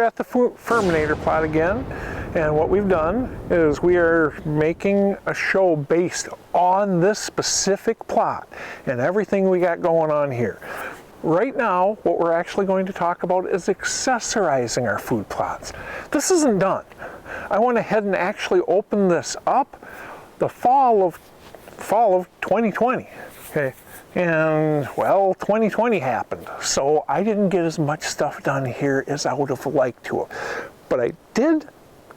at the Ferminator plot again, and what we've done is we are making a show based on this specific plot and everything we got going on here. Right now, what we're actually going to talk about is accessorizing our food plots. This isn't done. I went ahead and actually opened this up the fall of 2020, okay? And well, 2020 happened, so I didn't get as much stuff done here as I would have liked to have. But I did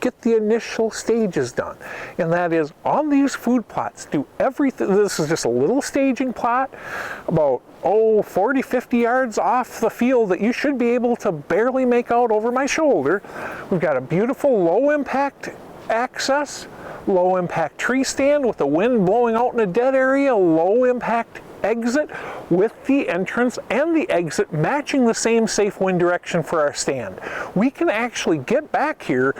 get the initial stages done, and that is on these food plots, do everything. This is just a little staging plot about 40-50 yards off the field that you should be able to barely make out over my shoulder. We've got a beautiful low impact access, low impact tree stand with the wind blowing out in a dead area, low impact exit with the entrance and the exit matching the same safe wind direction for our stand. We can actually get back here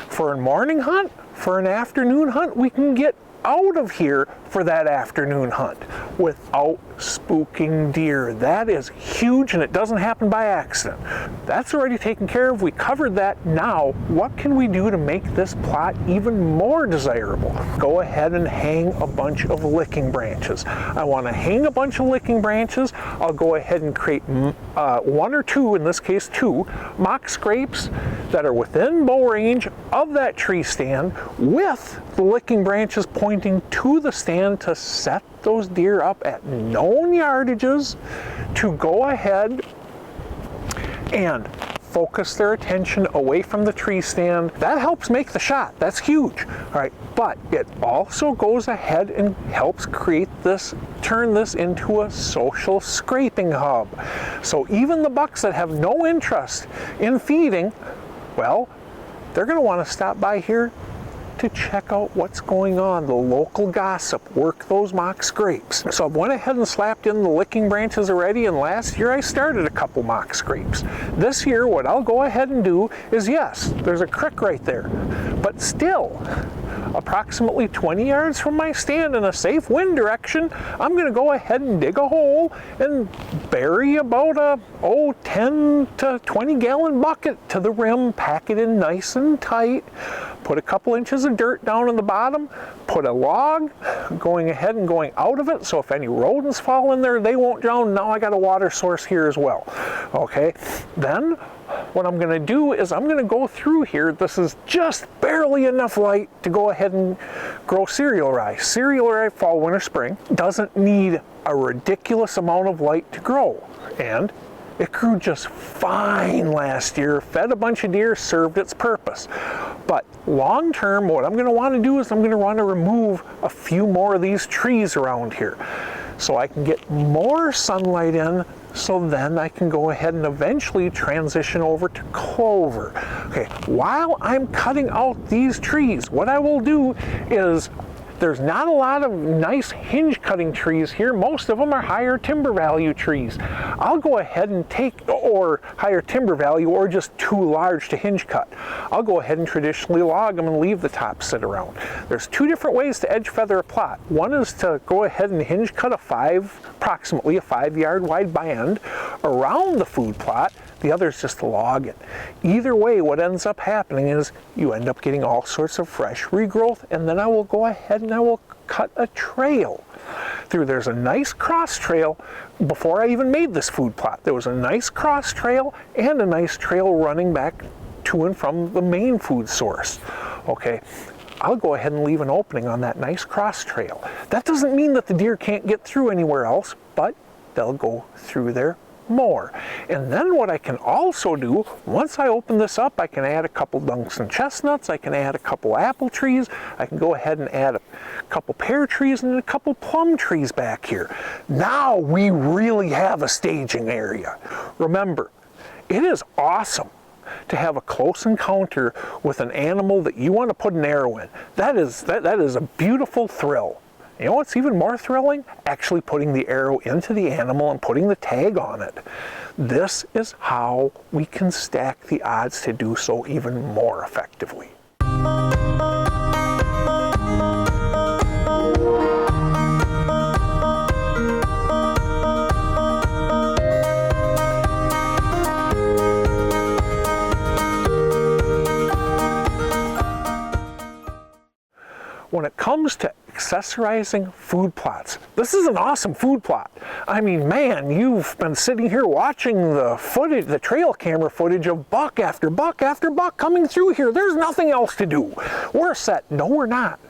for a morning hunt, for an afternoon hunt. We can get out of here for that afternoon hunt without spooking deer. That is huge, and it doesn't happen by accident. That's already taken care of. We covered that. Now, what can we do to make this plot even more desirable? Go ahead and hang a bunch of licking branches. I want to hang a bunch of licking branches. I'll go ahead and create one or two, in this case two, mock scrapes that are within bow range of that tree stand with the licking branches pointing to the stand to set those deer up at known yardages to go ahead and focus their attention away from the tree stand. That helps make the shot. That's huge. All right, but it also goes ahead and helps create this, turn this into a social scraping hub. So even the bucks that have no interest in feeding, well, they're going to want to stop by here to check out what's going on, the local gossip, work those mock scrapes. So I went ahead and slapped in the licking branches already, and last year I started a couple mock scrapes. This year what I'll go ahead and do is, yes, there's a creek right there, but still, approximately 20 yards from my stand in a safe wind direction, I'm going to go ahead and dig a hole and bury about a 10 to 20 gallon bucket to the rim, pack it in nice and tight, put a couple inches of dirt down in the bottom, put a log going ahead and going out of it, so if any rodents fall in there, they won't drown. Now I got a water source here as well. Okay, then what I'm going to do is I'm going to go through here. This is just barely enough light to go ahead and grow cereal rye. Cereal rye, fall, winter, spring, doesn't need a ridiculous amount of light to grow, and it grew just fine last year, fed a bunch of deer, served its purpose. But long term, what I'm going to want to do is I'm going to want to remove a few more of these trees around here so I can get more sunlight in, so then I can go ahead and eventually transition over to clover. Okay, while I'm cutting out these trees, what I will do is, there's not a lot of nice hinge cutting trees here. Most of them are higher timber value trees. I'll go ahead and take, or higher timber value, or just too large to hinge cut. I'll go ahead and traditionally log them and leave the top sit around. There's two different ways to edge feather a plot. One is to go ahead and hinge cut approximately a 5 yard wide band around the food plot. The other is just to log it. Either way, what ends up happening is you end up getting all sorts of fresh regrowth, and then I will go ahead and I will cut a trail through. There's a nice cross trail. Before I even made this food plot, there was a nice cross trail and a nice trail running back to and from the main food source. Okay, I'll go ahead and leave an opening on that nice cross trail. That doesn't mean that the deer can't get through anywhere else, but they'll go through there more. And then what I can also do, once I open this up, I can add a couple dunks and chestnuts, I can add a couple apple trees, I can go ahead and add a couple pear trees and a couple plum trees back here. Now we really have a staging area. Remember, it is awesome to have a close encounter with an animal that you want to put an arrow in. That is a beautiful thrill. You know what's even more thrilling? Actually putting the arrow into the animal and putting the tag on it. This is how we can stack the odds to do so even more effectively. comes to accessorizing food plots, this is an awesome food plot. I mean, man, you've been sitting here watching the footage, the trail camera footage of buck after buck after buck coming through here. There's nothing else to do. We're set. No, we're not.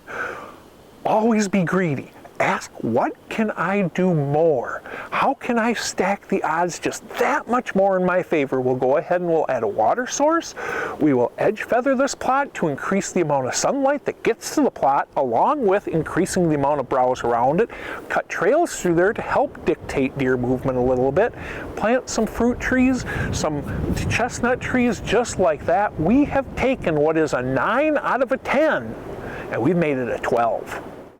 Always be greedy. Ask, what can I do more? How can I stack the odds just that much more in my favor? We'll go ahead and we'll add a water source. We will edge feather this plot to increase the amount of sunlight that gets to the plot, along with increasing the amount of browse around it. Cut trails through there to help dictate deer movement a little bit. Plant some fruit trees, some chestnut trees, just like that. We have taken what is a 9 out of a 10 and we've made it a 12.